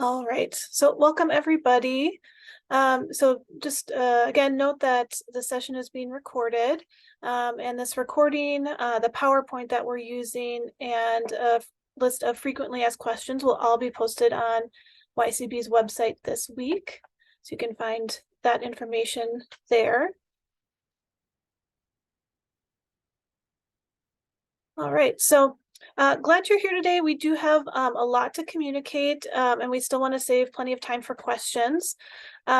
All right, so welcome everybody. So just again, note that the session is being recorded, and this recording, the PowerPoint that we're using, and a list of frequently asked questions will all be posted on YCB's website this week. So you can find that information there. All right, so glad you're here today. We do have a lot to communicate, and we still want to save plenty of time for questions.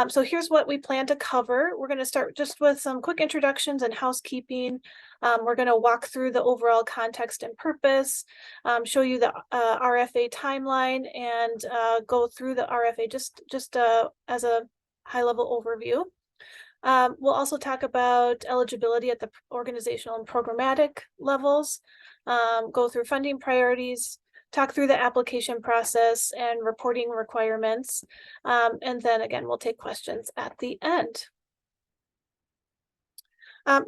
So here's what we plan to cover. We're going to start just with some quick introductions and housekeeping. We're going to walk through the overall context and purpose, show you the RFA timeline, and go through the RFA just as a high-level overview. We'll also talk about eligibility at the organizational and programmatic levels, go through funding priorities, talk through the application process and reporting requirements, and then again, we'll take questions at the end.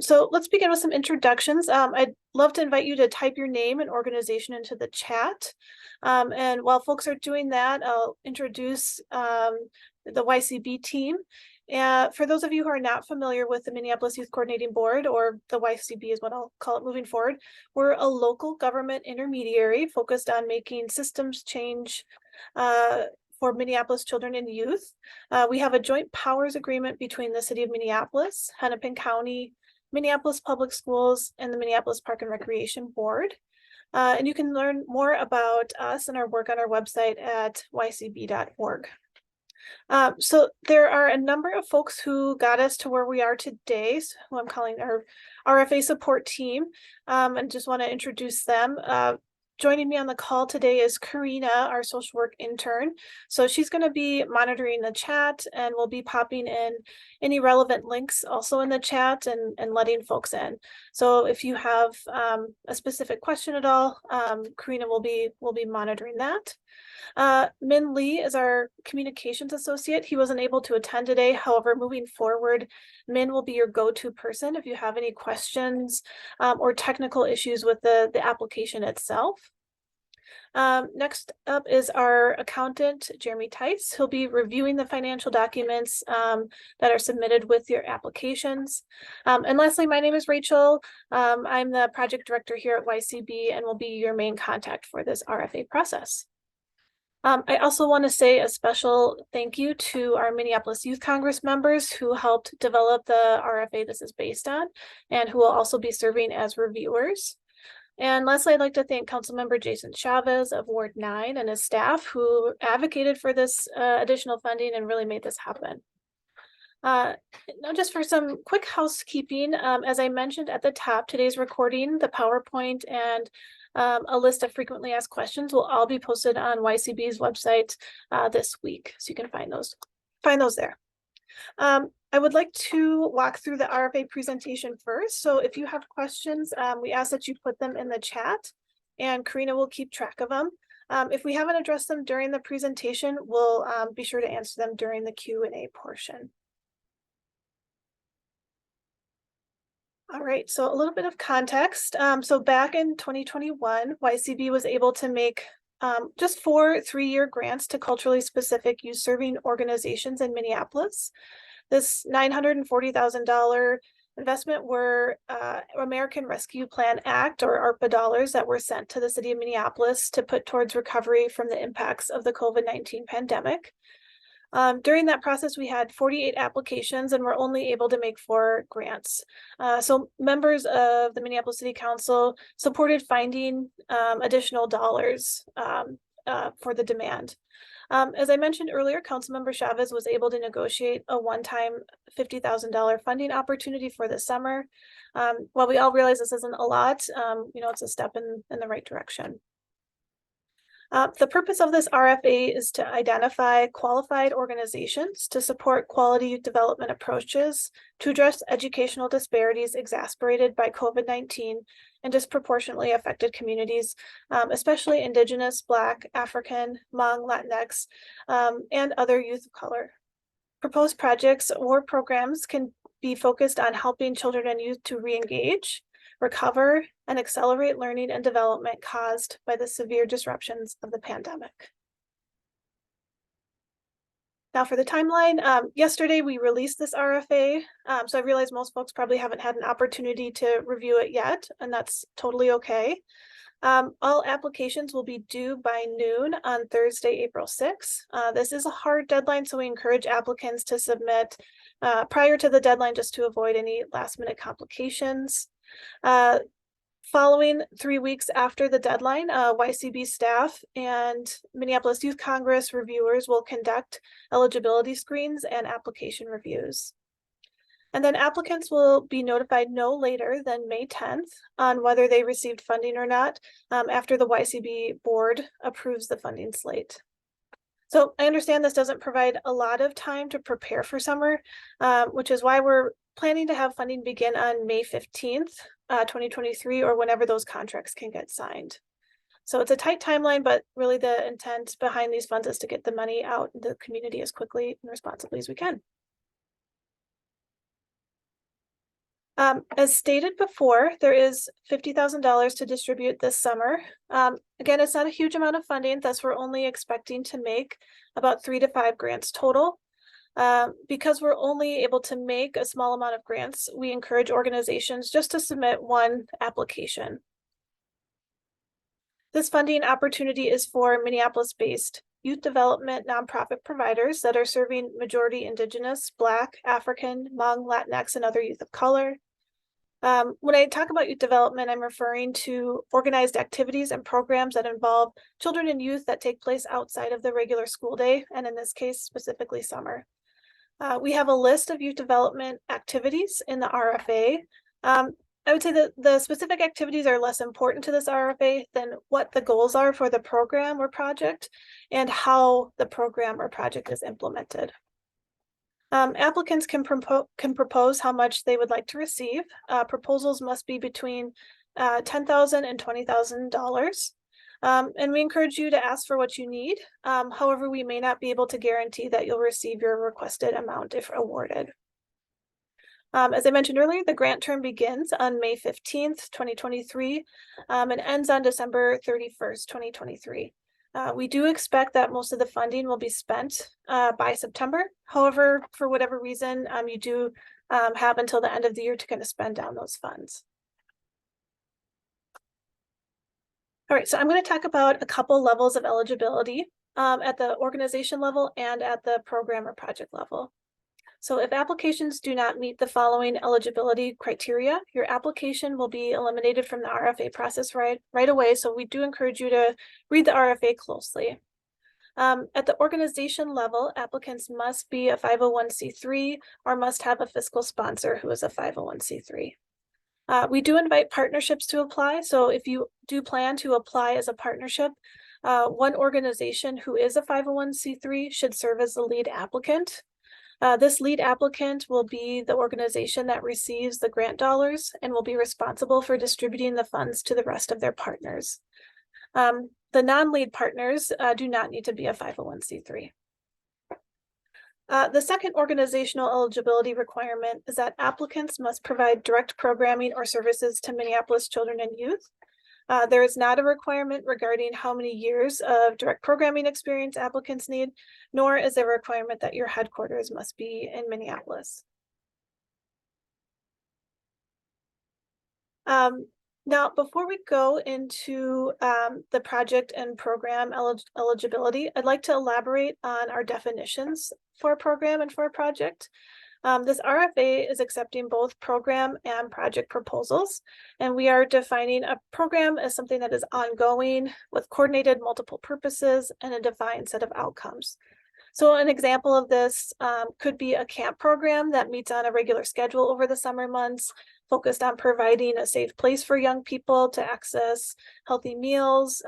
So let's begin with some introductions. I'd love to invite you to type your name and organization into the chat. And while folks are doing that, I'll introduce the YCB team. For those of you who are not familiar with the Minneapolis Youth Coordinating Board, or the YCB is what I'll call it moving forward, we're a local government intermediary focused on making systems change for Minneapolis children and youth. We have a joint powers agreement between the City of Minneapolis, Hennepin County, Minneapolis Public Schools, and the Minneapolis Park and Recreation Board. And you can learn more about us and our work on our website at ycb.org. So there are a number of folks who got us to where we are today, who I'm calling our RFA support team, and just want to introduce them. Joining me on the call today is Karina, our social work intern. So she's going to be monitoring the chat, and we'll be popping in any relevant links also in the chat and letting folks in. So if you have a specific question at all, Karina will be monitoring that. Min Lee is our communications associate. He wasn't able to attend today. However, moving forward, Min will be your go-to person if you have any questions or technical issues with the application itself. Next up is our accountant, Jeremy Tice. He'll be reviewing the financial documents that are submitted with your applications. And lastly, my name is Rachel. I'm the project director here at YCB and will be your main contact for this RFA process. I also want to say a special thank you to our Minneapolis Youth Congress members who helped develop the RFA this is based on, and who will also be serving as reviewers. And lastly, I'd like to thank Councilmember Jason Chavez of Ward 9 and his staff who advocated for this additional funding and really made this happen. Now just for some quick housekeeping, as I mentioned at the top, today's recording, the PowerPoint, and a list of frequently asked questions will all be posted on YCB's website this week, so you can find those there. I would like to walk through the RFA presentation first. So if you have questions, we ask that you put them in the chat, and Karina will keep track of them. If we haven't addressed them during the presentation, we'll be sure to answer them during the Q&A portion. All right, so a little bit of context. So back in 2021, YCB was able to make just 4 3-year grants to culturally specific youth serving organizations in Minneapolis. This $940,000 investment were American Rescue Plan Act, or ARPA dollars, that were sent to the city of Minneapolis to put towards recovery from the impacts of the COVID-19 pandemic. During that process, we had 48 applications and were only able to make 4 grants. So members of the Minneapolis City Council supported finding additional dollars for the demand. As I mentioned earlier, Councilmember Chavez was able to negotiate a one-time $50,000 funding opportunity for the summer. While we all realize this isn't a lot, it's a step in the right direction. The purpose of this RFA is to identify qualified organizations to support quality youth development approaches to address educational disparities exacerbated by COVID-19 and disproportionately affected communities, especially Indigenous, Black, African, Hmong, Latinx, and other youth of color. Proposed projects or programs can be focused on helping children and youth to re-engage, recover, and accelerate learning and development caused by the severe disruptions of the pandemic. Now for the timeline, yesterday we released this RFA, so I realize most folks probably haven't had an opportunity to review it yet, and that's totally okay. All applications will be due by noon on Thursday, April 6th. This is a hard deadline, so we encourage applicants to submit prior to the deadline just to avoid any last-minute complications. Following 3 weeks after the deadline, YCB staff and Minneapolis Youth Congress reviewers will conduct eligibility screens and application reviews. And then applicants will be notified no later than May 10th on whether they received funding or not after the YCB board approves the funding slate. So I understand this doesn't provide a lot of time to prepare for summer, which is why we're planning to have funding begin on May 15th, 2023, or whenever those contracts can get signed. So it's a tight timeline, but really the intent behind these funds is to get the money out in the community as quickly and responsibly as we can. As stated before, there is $50,000 to distribute this summer. Again, it's not a huge amount of funding, thus we're only expecting to make about 3 to 5 grants total. Because we're only able to make a small amount of grants, we encourage organizations just to submit one application. This funding opportunity is for Minneapolis-based youth development nonprofit providers that are serving majority Indigenous, Black, African, Hmong, Latinx, and other youth of color. When I talk about youth development, I'm referring to organized activities and programs that involve children and youth that take place outside of the regular school day, and in this case, specifically summer. We have a list of youth development activities in the RFA. I would say that the specific activities are less important to this RFA than what the goals are for the program or project and how the program or project is implemented. Applicants can propose how much they would like to receive. Proposals must be between $10,000 and $20,000. And we encourage you to ask for what you need. However, we may not be able to guarantee that you'll receive your requested amount if awarded. As I mentioned earlier, the grant term begins on May 15th, 2023, and ends on December 31st, 2023. We do expect that most of the funding will be spent by September. However, for whatever reason, you do have until the end of the year to kind of spend down those funds. All right, so I'm going to talk about a couple levels of eligibility at the organization level and at the program or project level. So if applications do not meet the following eligibility criteria, your application will be eliminated from the RFA process right away. So we do encourage you to read the RFA closely. At the organization level, applicants must be a 501c3 or must have a fiscal sponsor who is a 501c3. We do invite partnerships to apply. So if you do plan to apply as a partnership, one organization who is a 501c3 should serve as the lead applicant. This lead applicant will be the organization that receives the grant dollars and will be responsible for distributing the funds to the rest of their partners. The non-lead partners do not need to be a 501c3. The second organizational eligibility requirement is that applicants must provide direct programming or services to Minneapolis children and youth. There is not a requirement regarding how many years of direct programming experience applicants need, nor is there a requirement that your headquarters must be in Minneapolis. Now, before we go into the project and program eligibility, I'd like to elaborate on our definitions for a program and for a project. This RFA is accepting both program and project proposals, and we are defining a program as something that is ongoing with coordinated multiple purposes and a defined set of outcomes. So an example of this could be a camp program that meets on a regular schedule over the summer months, focused on providing a safe place for young people to access healthy meals,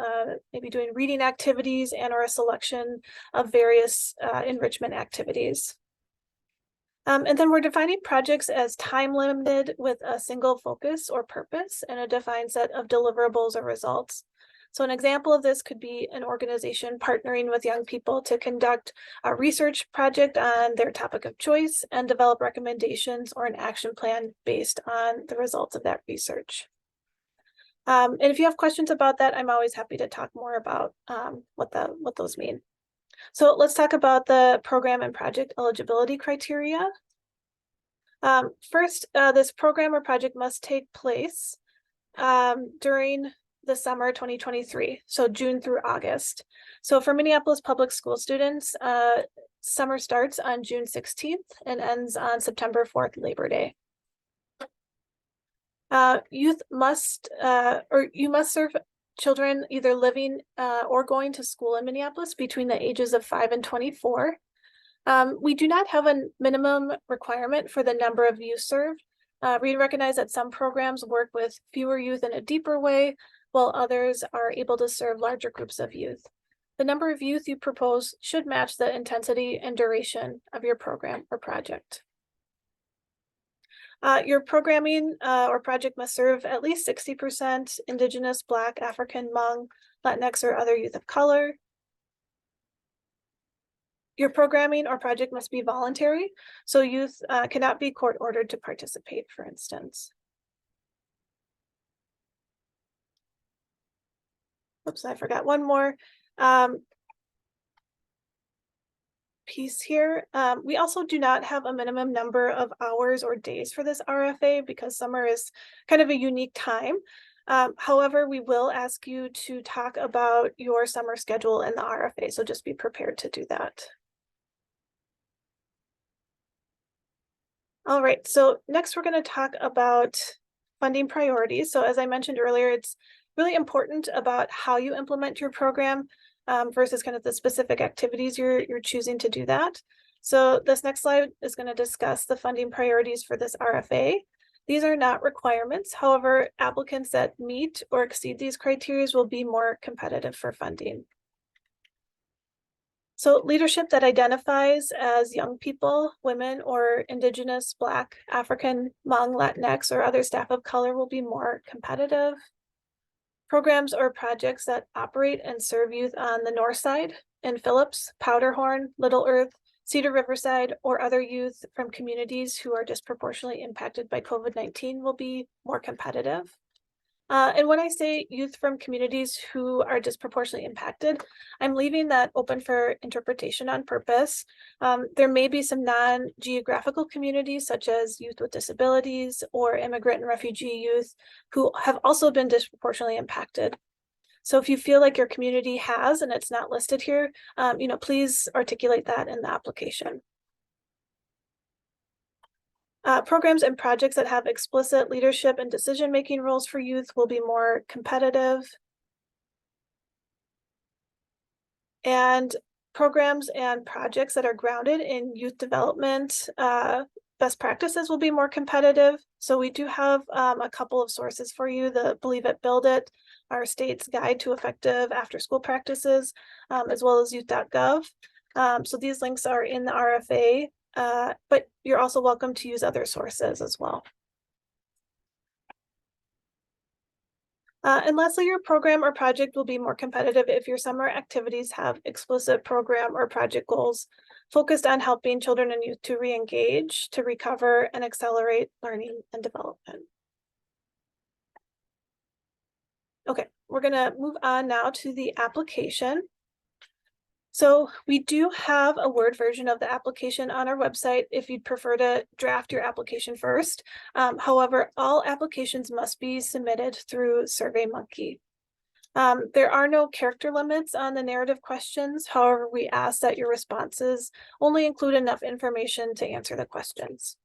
maybe doing reading activities and or a selection of various enrichment activities. And then we're defining projects as time limited with a single focus or purpose and a defined set of deliverables or results. So an example of this could be an organization partnering with young people to conduct a research project on their topic of choice and develop recommendations or an action plan based on the results of that research. And if you have questions about that, I'm always happy to talk more about what those mean. So let's talk about the program and project eligibility criteria. First, this program or project must take place during the summer 2023, so June through August. So for Minneapolis public school students, summer starts on June 16th and ends on September 4th, Labor Day. Youth must, or you must serve children either living or going to school in Minneapolis between the ages of 5 and 24. We do not have a minimum requirement for the number of youth served. We recognize that some programs work with fewer youth in a deeper way, while others are able to serve larger groups of youth. The number of youth you propose should match the intensity and duration of your program or project. Your programming or project must serve at least 60% Indigenous, Black, African, Hmong, Latinx, or other youth of color. Your programming or project must be voluntary, so youth cannot be court ordered to participate, for instance. Oops, I forgot one more piece here. We also do not have a minimum number of hours or days for this RFA because summer is kind of a unique time. However, we will ask you to talk about your summer schedule in the RFA, so just be prepared to do that. All right, so next we're going to talk about funding priorities. So as I mentioned earlier, it's really important about how you implement your program versus kind of the specific activities you're choosing to do that. So this next slide is going to discuss the funding priorities for this RFA. These are not requirements. However, applicants that meet or exceed these criteria will be more competitive for funding. So leadership that identifies as young people, women, or Indigenous, Black, African, Hmong, Latinx, or other staff of color will be more competitive. Programs or projects that operate and serve youth on the north side in Phillips, Powderhorn, Little Earth, Cedar Riverside, or other youth from communities who are disproportionately impacted by COVID-19 will be more competitive. And when I say youth from communities who are disproportionately impacted, I'm leaving that open for interpretation on purpose. There may be some non-geographical communities such as youth with disabilities or immigrant and refugee youth who have also been disproportionately impacted. So if you feel like your community has and it's not listed here, please articulate that in the application. Programs and projects that have explicit leadership and decision-making roles for youth will be more competitive. And programs and projects that are grounded in youth development best practices will be more competitive. So we do have a couple of sources for you, the Believe It, Build It, our state's guide to effective after-school practices, as well as youth.gov. So these links are in the RFA. But you're also welcome to use other sources as well. And lastly, your program or project will be more competitive if your summer activities have explicit program or project goals focused on helping children and youth to re-engage, to recover, and accelerate learning and development. Okay, we're going to move on now to the application. So we do have a Word version of the application on our website if you'd prefer to draft your application first. However, all applications must be submitted through SurveyMonkey. There are no character limits on the narrative questions. However, we ask that your responses only include enough information to answer the questions.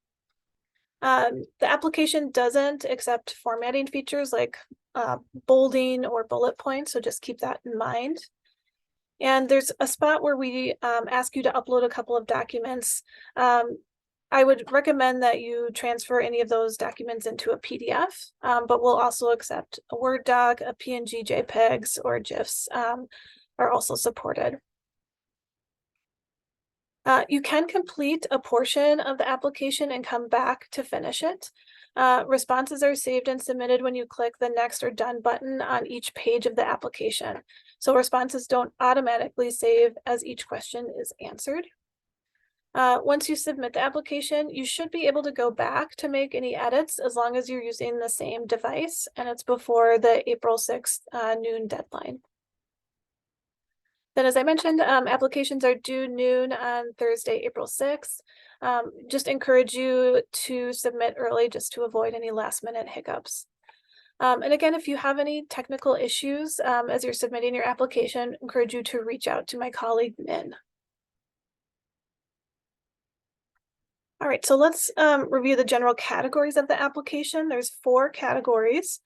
The application doesn't accept formatting features like bolding or bullet points, so just keep that in mind. And there's a spot where we ask you to upload a couple of documents. I would recommend that you transfer any of those documents into a PDF, but we'll also accept a Word doc, a PNG, JPEGs, or GIFs are also supported. You can complete a portion of the application and come back to finish it. Responses are saved and submitted when you click the next or done button on each page of the application. So responses don't automatically save as each question is answered. Once you submit the application, you should be able to go back to make any edits as long as you're using the same device and it's before the April 6th noon deadline. Then, as I mentioned, applications are due noon on Thursday, April 6th. Just encourage you to submit early just to avoid any last minute hiccups. And again, if you have any technical issues as you're submitting your application, encourage you to reach out to my colleague, Min. All right, so let's review the general categories of the application. There's 4 categories.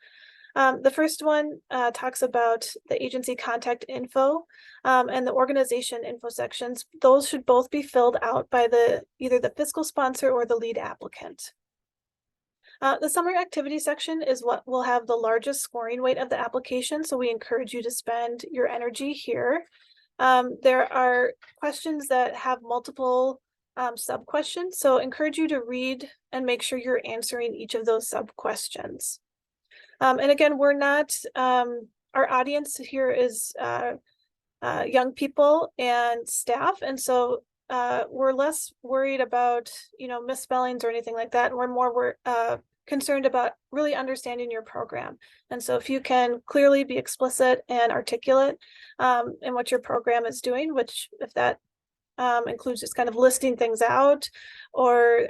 The first one talks about the agency contact info and the organization info sections. Those should both be filled out by either the fiscal sponsor or the lead applicant. The summer activity section is what will have the largest scoring weight of the application, so we encourage you to spend your energy here. There are questions that have multiple sub-questions, so encourage you to read and make sure you're answering each of those sub-questions. And again, we're not, our audience here is young people and staff, and so we're less worried about, misspellings or anything like that. We're more concerned about really understanding your program. And so if you can clearly be explicit and articulate in what your program is doing, which if that includes just kind of listing things out, or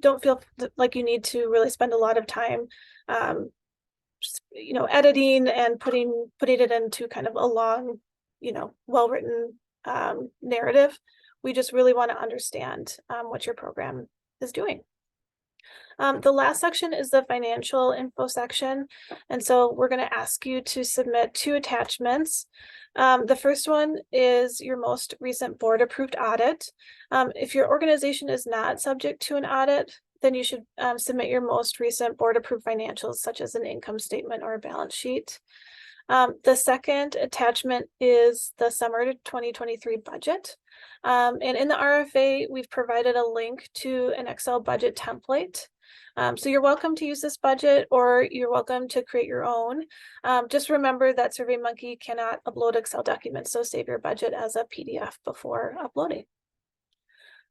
don't feel like you need to really spend a lot of time editing and putting it into kind of a long, well-written narrative. We just really want to understand what your program is doing. The last section is the financial info section. And so we're going to ask you to submit 2 attachments. The first one is your most recent board approved audit. If your organization is not subject to an audit, then you should submit your most recent board approved financials, such as an income statement or a balance sheet. The second attachment is the summer 2023 budget. And in the RFA, we've provided a link to an Excel budget template. So you're welcome to use this budget, or you're welcome to create your own. Just remember that SurveyMonkey cannot upload Excel documents, so save your budget as a PDF before uploading.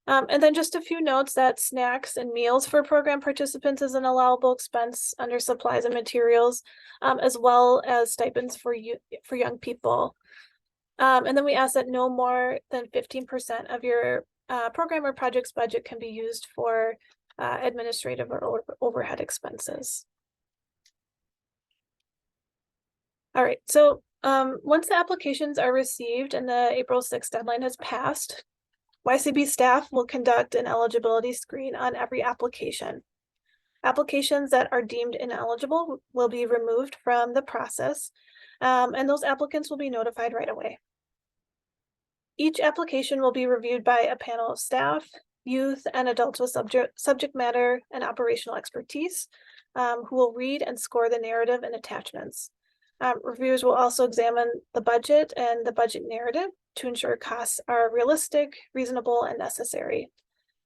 And then just a few notes that snacks and meals for program participants is an allowable expense under supplies and materials, as well as stipends for young people. And then we ask that no more than 15% of your program or project's budget can be used for administrative or overhead expenses. All right, so once the applications are received and the April 6th deadline has passed, YCB staff will conduct an eligibility screen on every application. Applications that are deemed ineligible will be removed from the process, and those applicants will be notified right away. Each application will be reviewed by a panel of staff, youth, and adults with subject matter and operational expertise, who will read and score the narrative and attachments. Reviewers will also examine the budget and the budget narrative to ensure costs are realistic, reasonable, and necessary.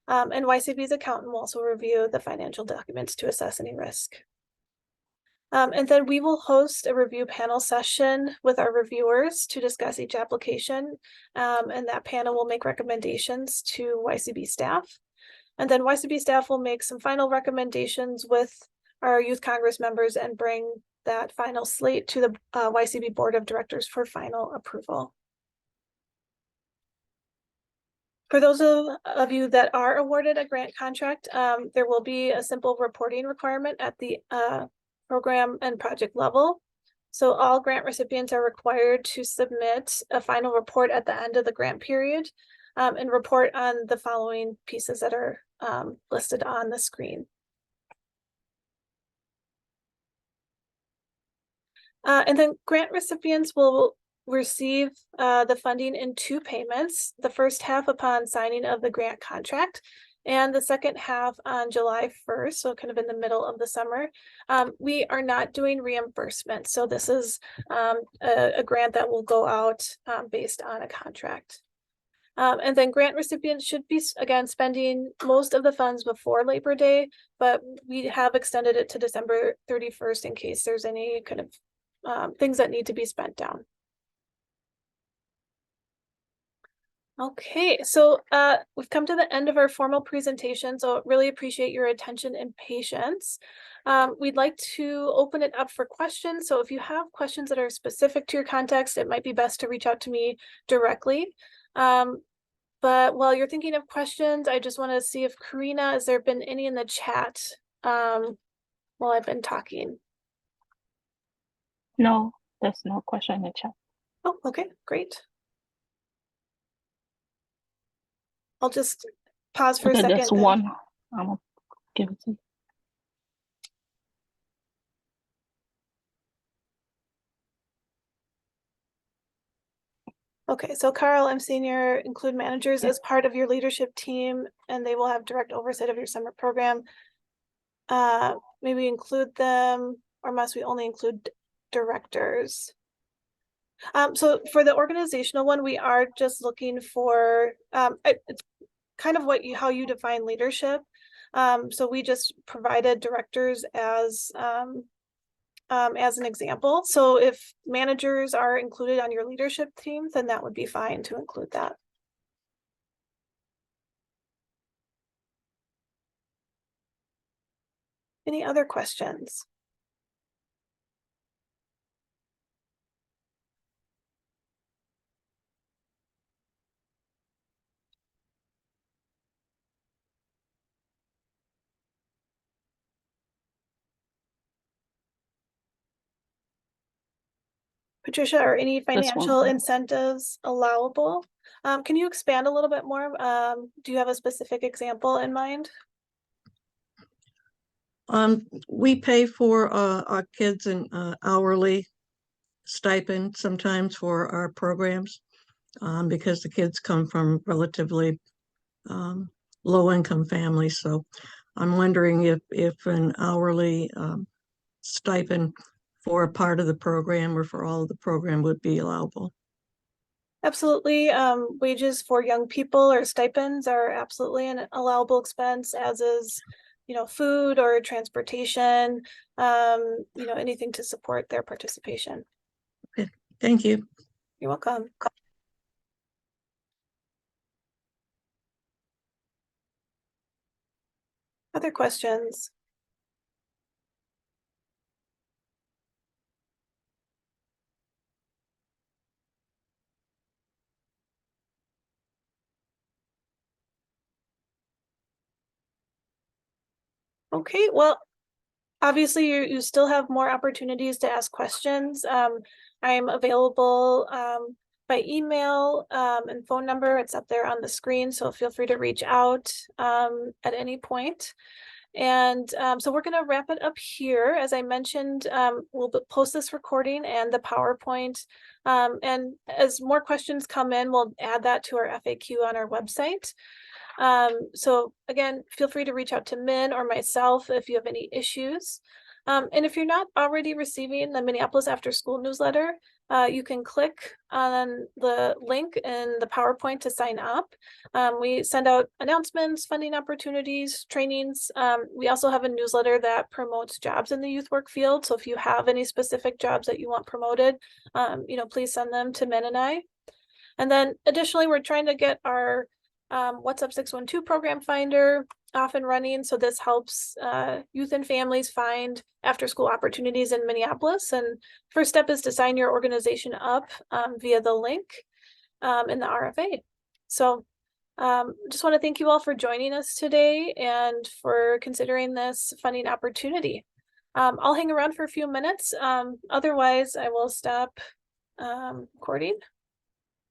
And YCB's accountant will also review the financial documents to assess any risk. And then we will host a review panel session with our reviewers to discuss each application. And that panel will make recommendations to YCB staff. And then YCB staff will make some final recommendations with our Youth Congress members and bring that final slate to the YCB Board of Directors for final approval. For those of you that are awarded a grant contract, there will be a simple reporting requirement at the program and project level. So all grant recipients are required to submit a final report at the end of the grant period and report on the following pieces that are listed on the screen. And then grant recipients will receive the funding in 2 payments, the first half upon signing of the grant contract and the second half on July 1st, so kind of in the middle of the summer. We are not doing reimbursement, so this is a grant that will go out based on a contract. And then grant recipients should be, again, spending most of the funds before Labor Day, but we have extended it to December 31st in case there's any kind of things that need to be spent down. Okay, so we've come to the end of our formal presentation, so really appreciate your attention and patience. We'd like to open it up for questions. So if you have questions that are specific to your context, it might be best to reach out to me directly. But while you're thinking of questions, I just want to see if Karina, has there been any in the chat while I've been talking? No, there's no question in the chat. Oh, okay, great. I'll just pause for a second. There's one. I'm gonna give it to you. Okay, so Carl, I'm seeing your include managers as part of your leadership team, and they will have direct oversight of your summer program. Maybe include them, or must we only include directors? So for the organizational one, we are just looking for it's kind of how you define leadership. So we just provided directors as an example. So if managers are included on your leadership team, then that would be fine to include that. Any other questions? Patricia, are any financial incentives allowable? Can you expand a little bit more? Do you have a specific example in mind? We pay for our kids an hourly stipend sometimes for our programs because the kids come from relatively low-income families. So I'm wondering if an hourly stipend for a part of the program or for all of the program would be allowable. Absolutely. Wages for young people or stipends are absolutely an allowable expense, as is, food or transportation, anything to support their participation. Okay, thank you. You're welcome. Other questions? Okay, well, obviously you still have more opportunities to ask questions. I'm available by email and phone number. It's up there on the screen, so feel free to reach out at any point. And so we're going to wrap it up here. As I mentioned, we'll post this recording and the PowerPoint. And as more questions come in, we'll add that to our FAQ on our website. So again, feel free to reach out to Min or myself if you have any issues. And if you're not already receiving the Minneapolis After School newsletter, you can click on the link in the PowerPoint to sign up. We send out announcements, funding opportunities, trainings. We also have a newsletter that promotes jobs in the youth work field. So if you have any specific jobs that you want promoted, please send them to Min and I. And then additionally, we're trying to get our What's Up 612 program finder off and running. So this helps youth and families find after school opportunities in Minneapolis. And first step is to sign your organization up via the link in the RFA. So just want to thank you all for joining us today and for considering this funding opportunity. I'll hang around for a few minutes. Otherwise, I will stop recording.